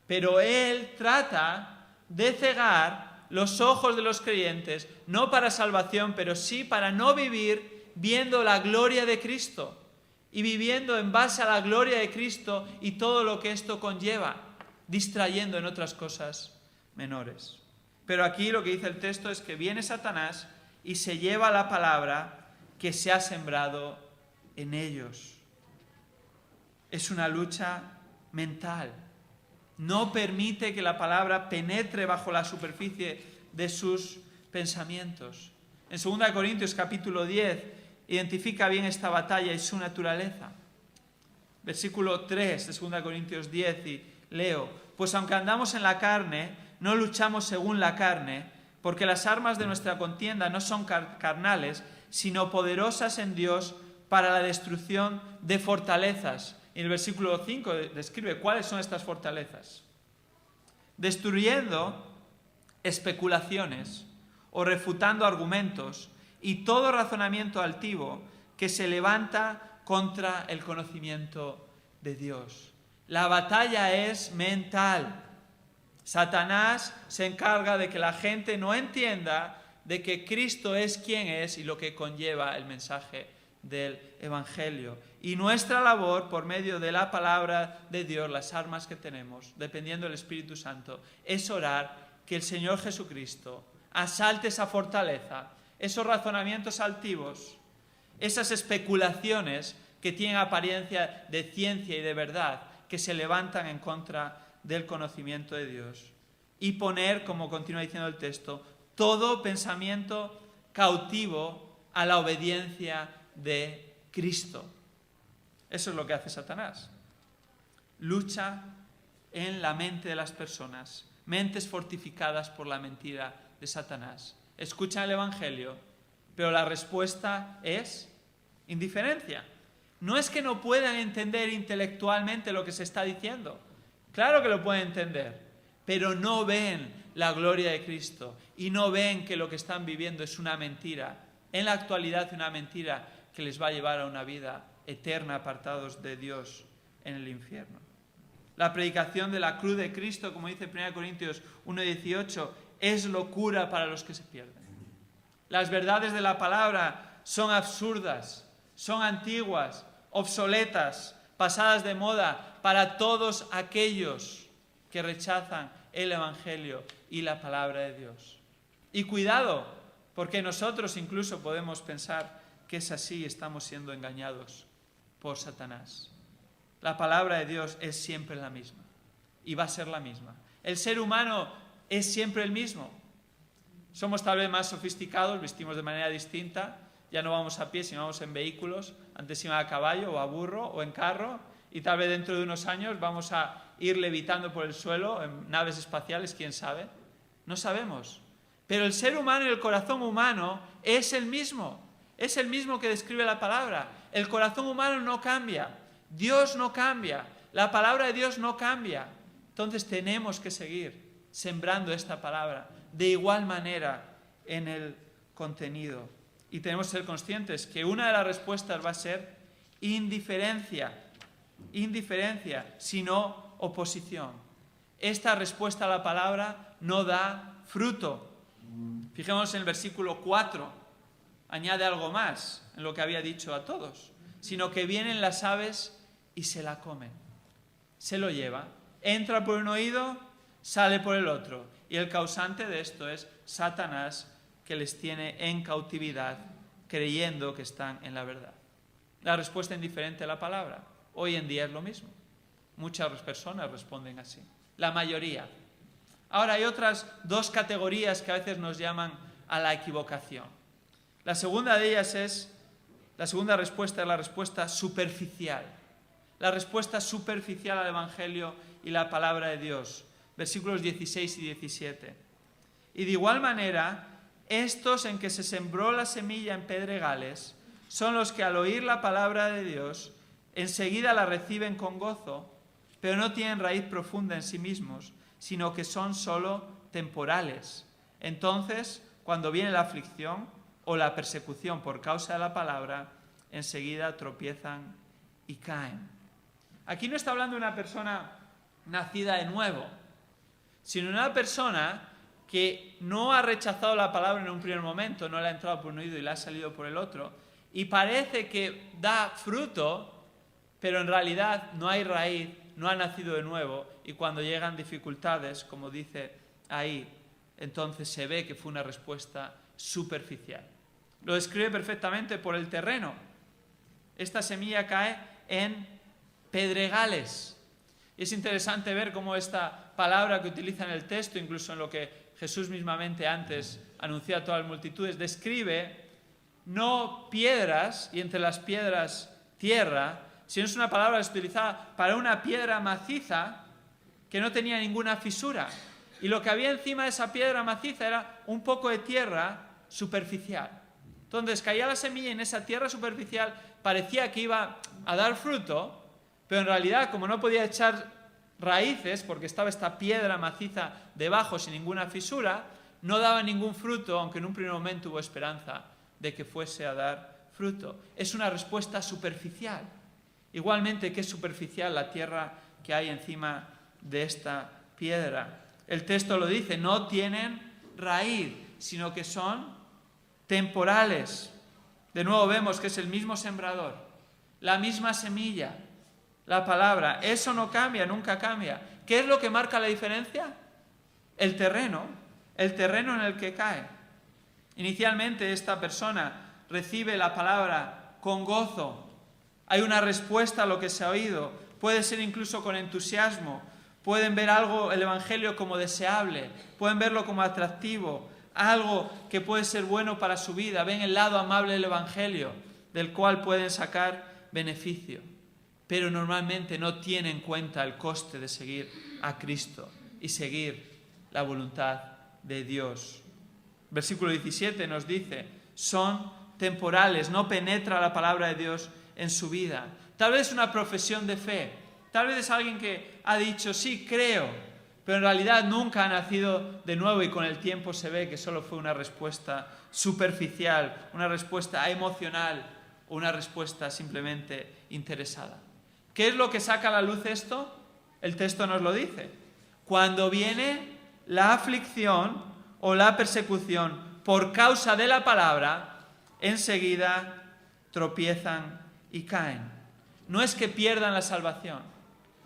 Pero él trata de cegar los ojos de los creyentes, no para salvación, pero sí para no vivir viendo la gloria de Cristo y viviendo en base a la gloria de Cristo y todo lo que esto conlleva, distrayendo en otras cosas menores. Pero aquí lo que dice el texto es que viene Satanás y se lleva la palabra que se ha sembrado en ellos. Es una lucha mental. No permite que la palabra penetre bajo la superficie de sus pensamientos. En 2 Corintios capítulo 10 identifica bien esta batalla y su naturaleza. Versículo 3 de 2 Corintios 10 y leo: pues aunque andamos en la carne, no luchamos según la carne, porque las armas de nuestra contienda no son carnales, sino poderosas en Dios para la destrucción de fortalezas. Y en el versículo 5 describe cuáles son estas fortalezas. Destruyendo especulaciones o refutando argumentos y todo razonamiento altivo que se levanta contra el conocimiento de Dios. La batalla es mental. Satanás se encarga de que la gente no entienda de que Cristo es quien es y lo que conlleva el mensaje del Evangelio. Y nuestra labor, por medio de la palabra de Dios, las armas que tenemos, dependiendo del Espíritu Santo, es orar que el Señor Jesucristo asalte esa fortaleza, esos razonamientos altivos, esas especulaciones que tienen apariencia de ciencia y de verdad, que se levantan en contra del conocimiento de Dios. Y poner, como continúa diciendo el texto, todo pensamiento cautivo a la obediencia de Cristo. Eso es lo que hace Satanás. Lucha en la mente de las personas, mentes fortificadas por la mentira de Satanás. Escuchan el Evangelio, pero la respuesta es indiferencia. No es que no puedan entender intelectualmente lo que se está diciendo. Claro que lo pueden entender, pero no ven la gloria de Cristo y no ven que lo que están viviendo es una mentira. En la actualidad, una mentira que les va a llevar a una vida eterna apartados de Dios en el infierno. La predicación de la cruz de Cristo, como dice 1 Corintios 1:18, es locura para los que se pierden. Las verdades de la palabra son absurdas, son antiguas, obsoletas, pasadas de moda para todos aquellos que rechazan el Evangelio y la palabra de Dios. Y cuidado, porque nosotros incluso podemos pensar que es así y estamos siendo engañados por Satanás. La palabra de Dios es siempre la misma y va a ser la misma. El ser humano es siempre el mismo. Somos tal vez más sofisticados, vestimos de manera distinta, ya no vamos a pie, sino vamos en vehículos, antes iban a caballo o a burro o en carro, y tal vez dentro de unos años vamos a ir levitando por el suelo en naves espaciales, quién sabe. No sabemos. Pero el ser humano y el corazón humano es el mismo que describe la palabra. El corazón humano no cambia, Dios no cambia, la palabra de Dios no cambia. Entonces tenemos que seguir sembrando esta palabra de igual manera en el contenido. Y tenemos que ser conscientes que una de las respuestas va a ser indiferencia, sino oposición. Esta respuesta a la palabra no da fruto. Fijémonos en el versículo 4, añade algo más en lo que había dicho a todos, sino que vienen las aves y se la comen. Se lo lleva, entra por un oído, sale por el otro. Y el causante de esto es Satanás, que les tiene en cautividad, creyendo que están en la verdad. La respuesta indiferente a la palabra. Hoy en día es lo mismo. Muchas personas responden así. La mayoría. Ahora hay otras dos categorías que a veces nos llaman a la equivocación. La segunda de ellas la segunda respuesta es la respuesta superficial. La respuesta superficial al Evangelio y la palabra de Dios. Versículos 16 y 17. Y de igual manera, estos en que se sembró la semilla en pedregales son los que al oír la palabra de Dios enseguida la reciben con gozo, pero no tienen raíz profunda en sí mismos, sino que son solo temporales. Entonces, cuando viene la aflicción o la persecución por causa de la palabra, enseguida tropiezan y caen. Aquí no está hablando de una persona nacida de nuevo, sino de una persona que no ha rechazado la palabra en un primer momento, no le ha entrado por un oído y le ha salido por el otro, y parece que da fruto, pero en realidad no hay raíz, no ha nacido de nuevo, y cuando llegan dificultades, como dice ahí, entonces se ve que fue una respuesta superficial. Lo describe perfectamente por el terreno. Esta semilla cae en pedregales. Es interesante ver cómo esta palabra que utiliza en el texto, incluso en lo que Jesús mismamente antes anunció a todas las multitudes, describe no piedras y entre las piedras tierra, sino es una palabra utilizada para una piedra maciza que no tenía ninguna fisura. Y lo que había encima de esa piedra maciza era un poco de tierra superficial. Entonces caía la semilla y en esa tierra superficial parecía que iba a dar fruto, Pero en realidad, como no podía echar raíces, porque estaba esta piedra maciza debajo sin ninguna fisura, no daba ningún fruto, aunque en un primer momento hubo esperanza de que fuese a dar fruto. Es una respuesta superficial. Igualmente que es superficial la tierra que hay encima de esta piedra. El texto lo dice, no tienen raíz, sino que son temporales. De nuevo vemos que es el mismo sembrador, la misma semilla, la palabra. Eso no cambia, nunca cambia. ¿Qué es lo que marca la diferencia? El terreno en el que cae. Inicialmente esta persona recibe la palabra con gozo. Hay una respuesta a lo que se ha oído. Puede ser incluso con entusiasmo. Pueden ver el Evangelio como deseable. Pueden verlo como atractivo. Algo que puede ser bueno para su vida. Ven el lado amable del Evangelio, del cual pueden sacar beneficio. Pero normalmente no tiene en cuenta el coste de seguir a Cristo y seguir la voluntad de Dios. Versículo 17 nos dice, son temporales, no penetra la palabra de Dios en su vida. Tal vez una profesión de fe, tal vez es alguien que ha dicho, sí, creo, pero en realidad nunca ha nacido de nuevo y con el tiempo se ve que solo fue una respuesta superficial, una respuesta emocional o una respuesta simplemente interesada. ¿Qué es lo que saca a la luz esto? El texto nos lo dice. Cuando viene la aflicción o la persecución por causa de la palabra, enseguida tropiezan y caen. No es que pierdan la salvación,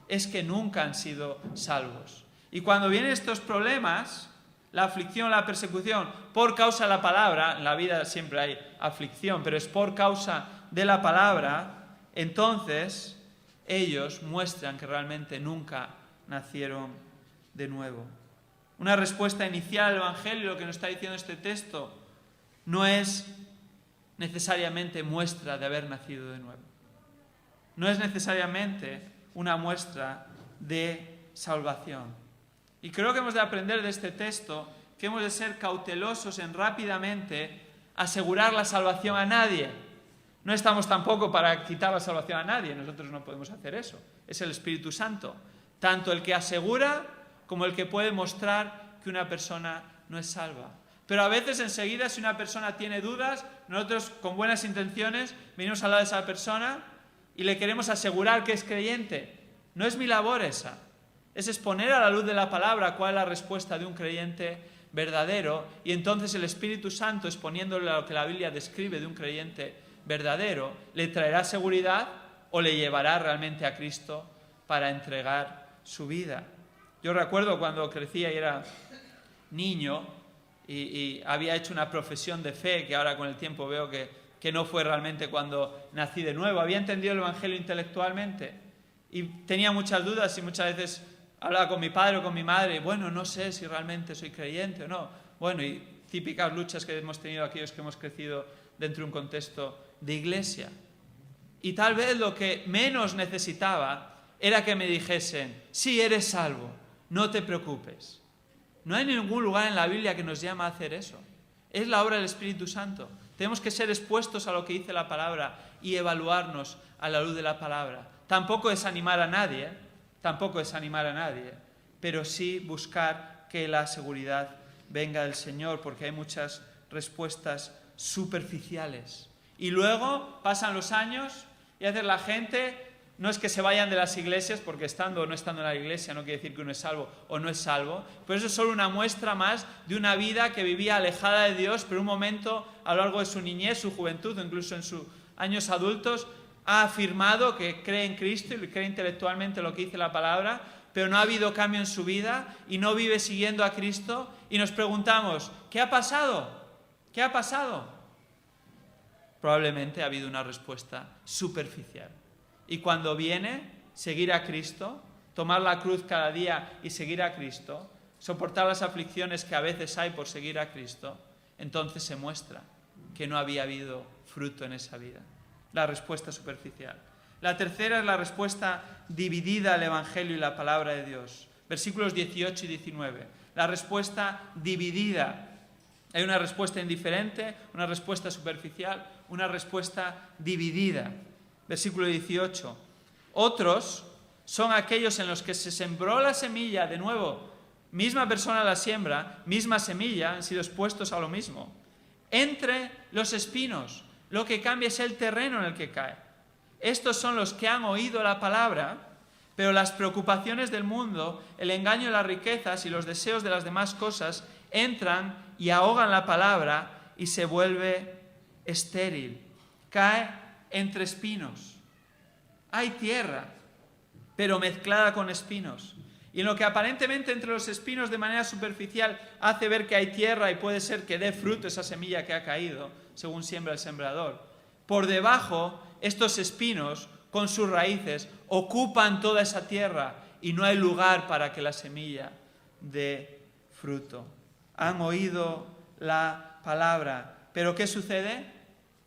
es que nunca han sido salvos. Y cuando vienen estos problemas, la aflicción, la persecución, por causa de la palabra, en la vida siempre hay aflicción, pero es por causa de la palabra, entonces ellos muestran que realmente nunca nacieron de nuevo. Una respuesta inicial al Evangelio, lo que nos está diciendo este texto, no es necesariamente muestra de haber nacido de nuevo. No es necesariamente una muestra de salvación. Y creo que hemos de aprender de este texto que hemos de ser cautelosos en rápidamente asegurar la salvación a nadie. No estamos tampoco para quitar la salvación a nadie, nosotros no podemos hacer eso. Es el Espíritu Santo, tanto el que asegura como el que puede mostrar que una persona no es salva. Pero a veces enseguida, si una persona tiene dudas, nosotros con buenas intenciones venimos al lado de esa persona y le queremos asegurar que es creyente. No es mi labor esa. Es exponer a la luz de la palabra cuál es la respuesta de un creyente verdadero, y entonces el Espíritu Santo, exponiéndole a lo que la Biblia describe de un creyente verdadero, le traerá seguridad o le llevará realmente a Cristo para entregar su vida. Yo recuerdo cuando crecía y era niño y había hecho una profesión de fe, que ahora con el tiempo veo que no fue realmente cuando nací de nuevo. Había entendido el Evangelio intelectualmente y tenía muchas dudas y muchas veces hablaba con mi padre o con mi madre, bueno, no sé si realmente soy creyente o no. Bueno, y típicas luchas que hemos tenido aquellos que hemos crecido dentro de un contexto de iglesia. Y tal vez lo que menos necesitaba era que me dijesen, sí, eres salvo, no te preocupes. No hay ningún lugar en la Biblia que nos llama a hacer eso. Es la obra del Espíritu Santo. Tenemos que ser expuestos a lo que dice la palabra y evaluarnos a la luz de la palabra. Tampoco es animar a nadie, pero sí buscar que la seguridad venga del Señor, porque hay muchas respuestas superficiales. Y luego pasan los años y a veces la gente no es que se vayan de las iglesias, porque estando o no estando en la iglesia no quiere decir que uno es salvo o no es salvo, pero eso es solo una muestra más de una vida que vivía alejada de Dios, pero un momento a lo largo de su niñez, su juventud o incluso en sus años adultos ha afirmado que cree en Cristo y cree intelectualmente lo que dice la palabra, pero no ha habido cambio en su vida y no vive siguiendo a Cristo, y nos preguntamos, ¿qué ha pasado? ¿Qué ha pasado? Probablemente ha habido una respuesta superficial. Y cuando viene seguir a Cristo, tomar la cruz cada día y seguir a Cristo, soportar las aflicciones que a veces hay por seguir a Cristo, entonces se muestra que no había habido fruto en esa vida. La respuesta superficial. La tercera es la respuesta dividida al Evangelio y la palabra de Dios. Versículos 18 y 19. La respuesta dividida. Hay una respuesta indiferente, una respuesta superficial, una respuesta dividida. Versículo 18. Otros son aquellos en los que se sembró la semilla, de nuevo, misma persona la siembra, misma semilla, han sido expuestos a lo mismo. Entre los espinos, lo que cambia es el terreno en el que cae. Estos son los que han oído la palabra, pero las preocupaciones del mundo, el engaño de las riquezas y los deseos de las demás cosas entran y ahogan la palabra y se vuelve estéril. Cae entre espinos. Hay tierra, pero mezclada con espinos. Y en lo que aparentemente entre los espinos de manera superficial hace ver que hay tierra y puede ser que dé fruto esa semilla que ha caído, según siembra el sembrador. Por debajo, estos espinos, con sus raíces, ocupan toda esa tierra y no hay lugar para que la semilla dé fruto. Han oído la palabra. ¿Pero qué sucede?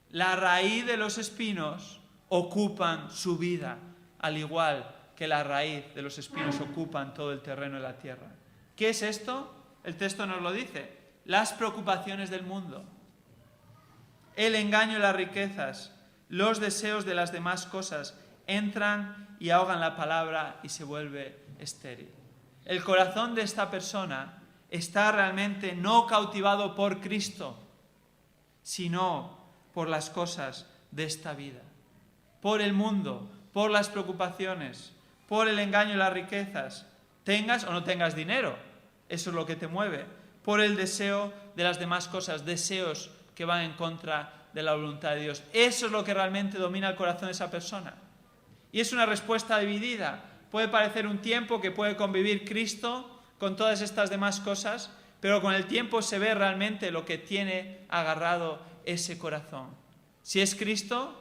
La raíz de los espinos ocupan su vida, al igual que la raíz de los espinos ocupan todo el terreno de la tierra. ¿Qué es esto? El texto nos lo dice. Las preocupaciones del mundo, el engaño y las riquezas, los deseos de las demás cosas entran y ahogan la palabra y se vuelve estéril. El corazón de esta persona está realmente no cautivado por Cristo, sino por las cosas de esta vida, por el mundo, por las preocupaciones, por el engaño y las riquezas, tengas o no tengas dinero, eso es lo que te mueve, por el deseo de las demás cosas, deseos que van en contra de la voluntad de Dios. Eso es lo que realmente domina el corazón de esa persona. Y es una respuesta dividida. Puede parecer un tiempo que puede convivir Cristo con todas estas demás cosas, pero con el tiempo se ve realmente lo que tiene agarrado ese corazón. Si es Cristo,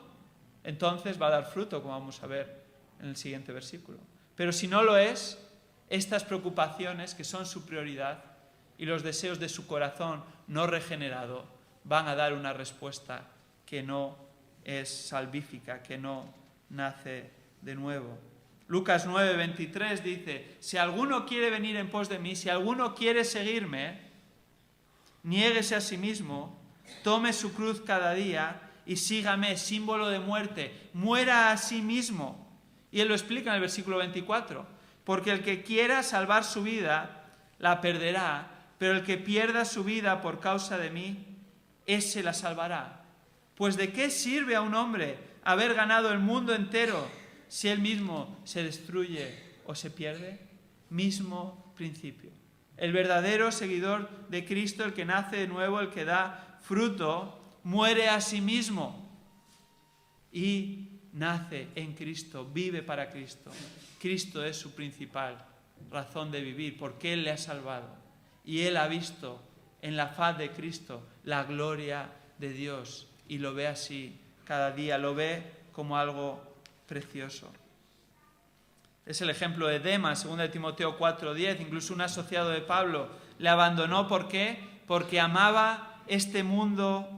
entonces va a dar fruto, como vamos a ver en el siguiente versículo. Pero si no lo es, estas preocupaciones, que son su prioridad, y los deseos de su corazón no regenerado, van a dar una respuesta que no es salvífica, que no nace de nuevo. Lucas 9:23 dice: si alguno quiere venir en pos de mí, si alguno quiere seguirme, niéguese a sí mismo, tome su cruz cada día y sígame, símbolo de muerte, muera a sí mismo. Y él lo explica en el versículo 24, porque el que quiera salvar su vida, la perderá, pero el que pierda su vida por causa de mí, ese la salvará. Pues ¿de qué sirve a un hombre haber ganado el mundo entero si él mismo se destruye o se pierde? Mismo principio. El verdadero seguidor de Cristo, el que nace de nuevo, el que da fruto, muere a sí mismo y nace en Cristo, vive para Cristo. Cristo es su principal razón de vivir, porque Él le ha salvado. Y Él ha visto en la faz de Cristo la gloria de Dios y lo ve así cada día, lo ve como algo precioso. Es el ejemplo de Demas, 2 Timoteo 4:10, incluso un asociado de Pablo le abandonó. ¿Por qué? Porque amaba este mundo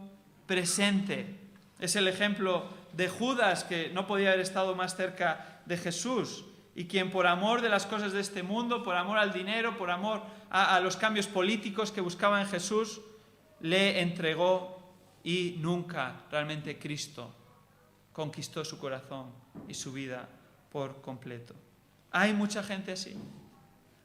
presente. Es el ejemplo de Judas, que no podía haber estado más cerca de Jesús, y quien por amor de las cosas de este mundo, por amor al dinero, por amor a los cambios políticos que buscaba en Jesús, le entregó, y nunca realmente Cristo conquistó su corazón y su vida por completo. Hay mucha gente así.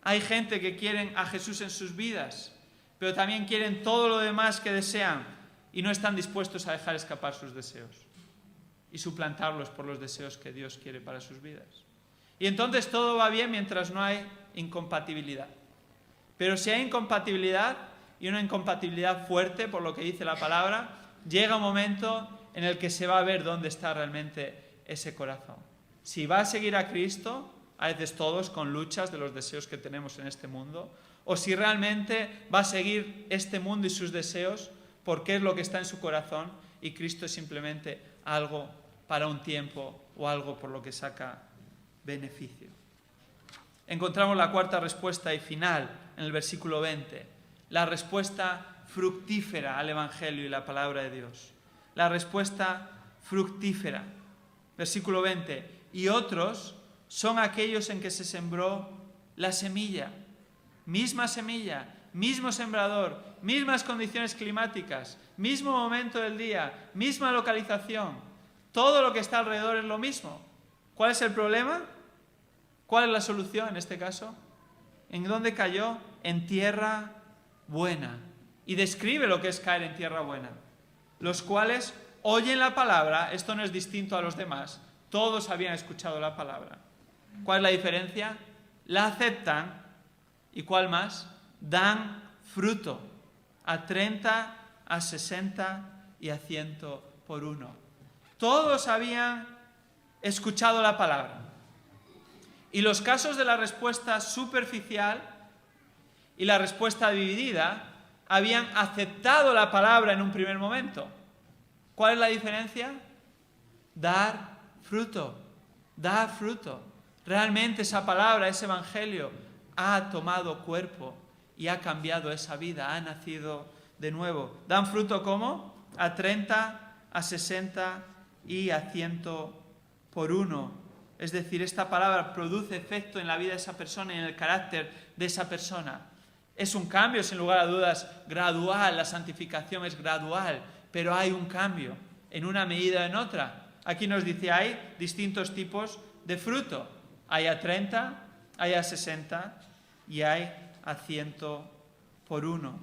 Hay gente que quieren a Jesús en sus vidas, pero también quieren todo lo demás que desean y no están dispuestos a dejar escapar sus deseos y suplantarlos por los deseos que Dios quiere para sus vidas. Y entonces todo va bien mientras no hay incompatibilidad. Pero si hay incompatibilidad, y una incompatibilidad fuerte por lo que dice la palabra, llega un momento en el que se va a ver dónde está realmente ese corazón. Si va a seguir a Cristo, a veces todos con luchas de los deseos que tenemos en este mundo, o si realmente va a seguir este mundo y sus deseos porque es lo que está en su corazón y Cristo es simplemente algo para un tiempo o algo por lo que saca beneficio. Encontramos la cuarta respuesta y final en el versículo 20, la respuesta fructífera al Evangelio y la palabra de Dios. La respuesta fructífera. Versículo 20, y otros son aquellos en que se sembró la semilla, mismo sembrador, mismas condiciones climáticas, mismo momento del día, misma localización, todo lo que está alrededor es lo mismo. ¿Cuál es el problema? ¿Cuál es la solución en este caso? ¿En dónde cayó? En tierra buena. Y describe lo que es caer en tierra buena. Los cuales oyen la palabra, esto no es distinto a los demás, todos habían escuchado la palabra. ¿Cuál es la diferencia? La aceptan, ¿y cuál más? Dan fruto, a 30, a 60 y a 100 por uno. Todos habían escuchado la palabra. Y los casos de la respuesta superficial y la respuesta dividida habían aceptado la palabra en un primer momento. ¿Cuál es la diferencia? Dar fruto, dar fruto. Realmente esa palabra, ese evangelio, ha tomado cuerpo y ha cambiado esa vida, ha nacido de nuevo. ¿Dan fruto cómo? A 30, a 60 y a 100 por uno. Es decir, esta palabra produce efecto en la vida de esa persona y en el carácter de esa persona. Es un cambio, sin lugar a dudas, gradual. La santificación es gradual, pero hay un cambio en una medida o en otra. Aquí nos dice, hay distintos tipos de fruto. Hay a 30, hay a 60 y hay a 100 por uno.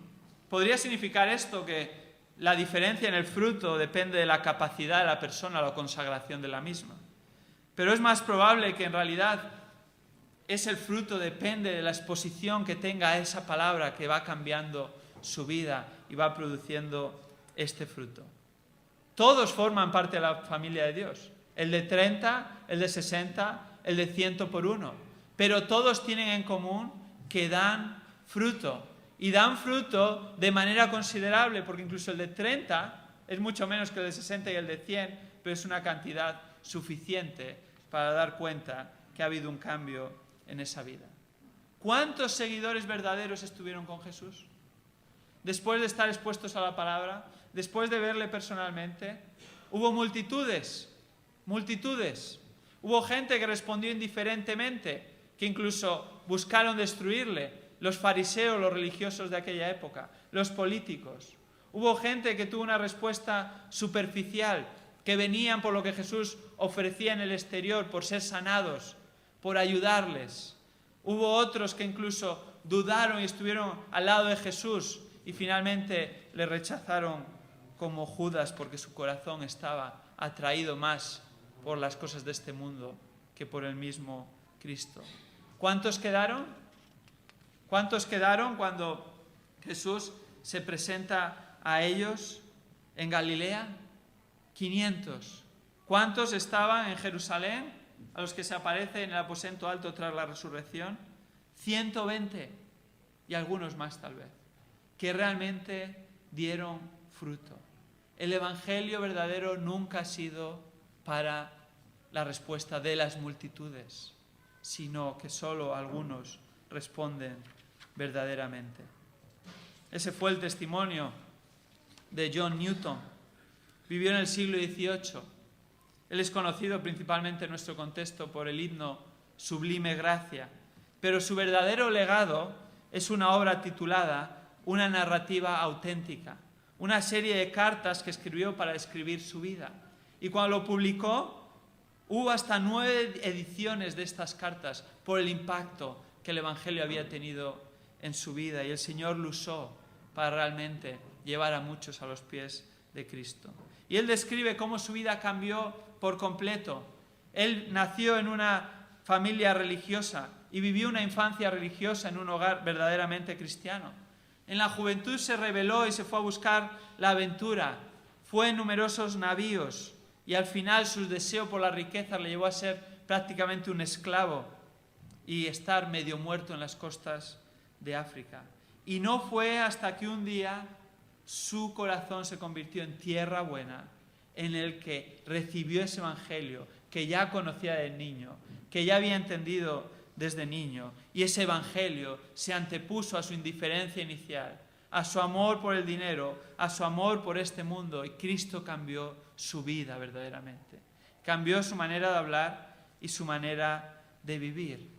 ¿Podría significar esto que la diferencia en el fruto depende de la capacidad de la persona, la consagración de la misma? Pero es más probable que en realidad el fruto depende de la exposición que tenga a esa palabra que va cambiando su vida y va produciendo este fruto. Todos forman parte de la familia de Dios. El de 30, el de 60, el de 100 por uno. Pero todos tienen en común que dan fruto. Y dan fruto de manera considerable, porque incluso el de 30 es mucho menos que el de 60 y el de 100, pero es una cantidad suficiente para dar cuenta que ha habido un cambio en esa vida. ¿Cuántos seguidores verdaderos estuvieron con Jesús? Después de estar expuestos a la palabra, después de verle personalmente, hubo multitudes. Hubo gente que respondió indiferentemente, que incluso buscaron destruirle. Los fariseos, los religiosos de aquella época, los políticos. Hubo gente que tuvo una respuesta superficial, que venían por lo que Jesús ofrecía en el exterior, por ser sanados, por ayudarles. Hubo otros que incluso dudaron y estuvieron al lado de Jesús y finalmente le rechazaron como Judas porque su corazón estaba atraído más por las cosas de este mundo que por el mismo Cristo. ¿Cuántos quedaron? ¿Cuántos quedaron cuando Jesús se presenta a ellos en Galilea? 500. ¿Cuántos estaban en Jerusalén, a los que se aparece en el aposento alto tras la resurrección? 120. Y algunos más tal vez, que realmente dieron fruto. El evangelio verdadero nunca ha sido para la respuesta de las multitudes, sino que solo algunos responden verdaderamente. Ese fue el testimonio de John Newton. Vivió en el siglo XVIII. Él es conocido principalmente en nuestro contexto por el himno Sublime Gracia, pero su verdadero legado es una obra titulada Una narrativa auténtica, una serie de cartas que escribió para describir su vida. Y cuando lo publicó, hubo hasta 9 ediciones de estas cartas por el impacto que el Evangelio había tenido en su vida, y el Señor lo usó para realmente llevar a muchos a los pies de Cristo. Y él describe cómo su vida cambió por completo. Él nació en una familia religiosa y vivió una infancia religiosa en un hogar verdaderamente cristiano. En la juventud se rebeló y se fue a buscar la aventura. Fue en numerosos navíos y al final su deseo por la riqueza le llevó a ser prácticamente un esclavo y estar medio muerto en las costas de África. Y no fue hasta que un día su corazón se convirtió en tierra buena, en el que recibió ese evangelio que ya conocía de niño, que ya había entendido desde niño, y ese evangelio se antepuso a su indiferencia inicial, a su amor por el dinero, a su amor por este mundo, y Cristo cambió su vida verdaderamente. Cambió su manera de hablar y su manera de vivir.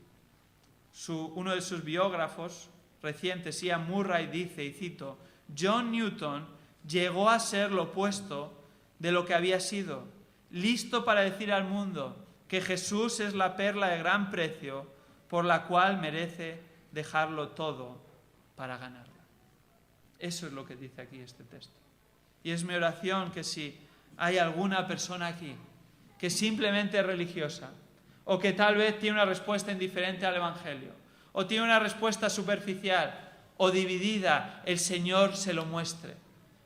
Uno de sus biógrafos recientes, Ian Murray, dice, y cito, John Newton llegó a ser lo opuesto de lo que había sido, listo para decir al mundo, que Jesús es la perla de gran precio por la cual merece dejarlo todo para ganarla. Eso es lo que dice aquí este texto. Y es mi oración que si hay alguna persona aquí que simplemente es religiosa, o que tal vez tiene una respuesta indiferente al Evangelio, o tiene una respuesta superficial o dividida, el Señor se lo muestre.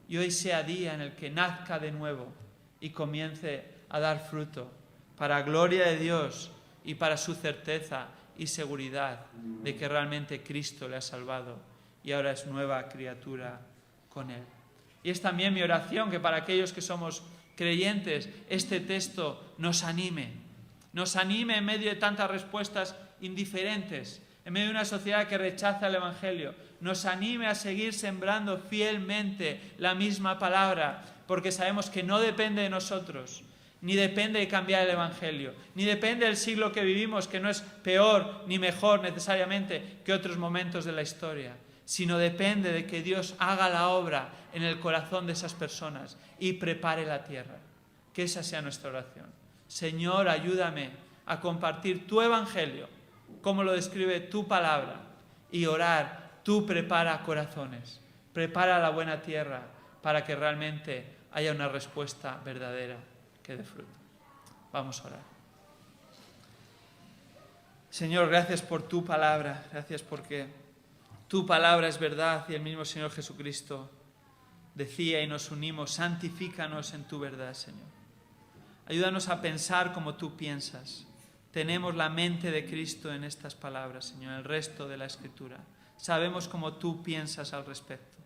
Y hoy sea día en el que nazca de nuevo y comience a dar fruto para gloria de Dios y para su certeza y seguridad de que realmente Cristo le ha salvado y ahora es nueva criatura con Él. Y es también mi oración que para aquellos que somos creyentes este texto nos anime en medio de tantas respuestas indiferentes, en medio de una sociedad que rechaza el Evangelio, nos anime a seguir sembrando fielmente la misma palabra, porque sabemos que no depende de nosotros, ni depende de cambiar el Evangelio, ni depende del siglo que vivimos, que no es peor ni mejor necesariamente que otros momentos de la historia, sino depende de que Dios haga la obra en el corazón de esas personas y prepare la tierra. Que esa sea nuestra oración. Señor, ayúdame a compartir tu Evangelio, como lo describe tu palabra, y orar, tú prepara corazones, prepara la buena tierra para que realmente haya una respuesta verdadera que dé fruto. Vamos a orar. Señor, gracias por tu palabra, gracias porque tu palabra es verdad y el mismo Señor Jesucristo decía y nos unimos, santifícanos en tu verdad, Señor. Ayúdanos a pensar como tú piensas. Tenemos la mente de Cristo en estas palabras, Señor, el resto de la Escritura. Sabemos cómo tú piensas al respecto.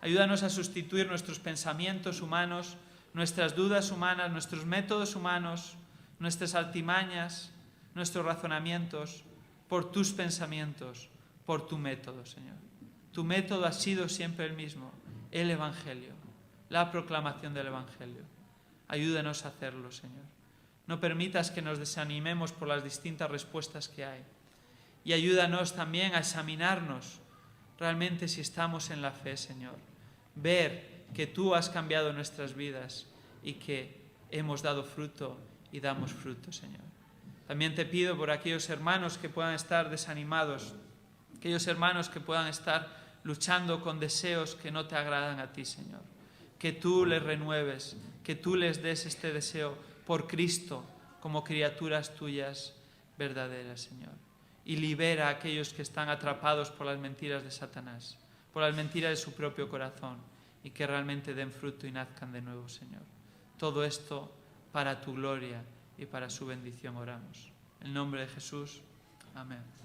Ayúdanos a sustituir nuestros pensamientos humanos, nuestras dudas humanas, nuestros métodos humanos, nuestras artimañas, nuestros razonamientos, por tus pensamientos, por tu método, Señor. Tu método ha sido siempre el mismo, el Evangelio, la proclamación del Evangelio. Ayúdanos a hacerlo, Señor. No permitas que nos desanimemos por las distintas respuestas que hay. Y ayúdanos también a examinarnos realmente si estamos en la fe, Señor. Ver que tú has cambiado nuestras vidas y que hemos dado fruto y damos fruto, Señor. También te pido por aquellos hermanos que puedan estar desanimados, aquellos hermanos que puedan estar luchando con deseos que no te agradan a ti, Señor. Que tú les renueves, que tú les des este deseo por Cristo como criaturas tuyas verdaderas, Señor. Y libera a aquellos que están atrapados por las mentiras de Satanás, por las mentiras de su propio corazón, y que realmente den fruto y nazcan de nuevo, Señor. Todo esto para tu gloria y para su bendición oramos. En el nombre de Jesús. Amén.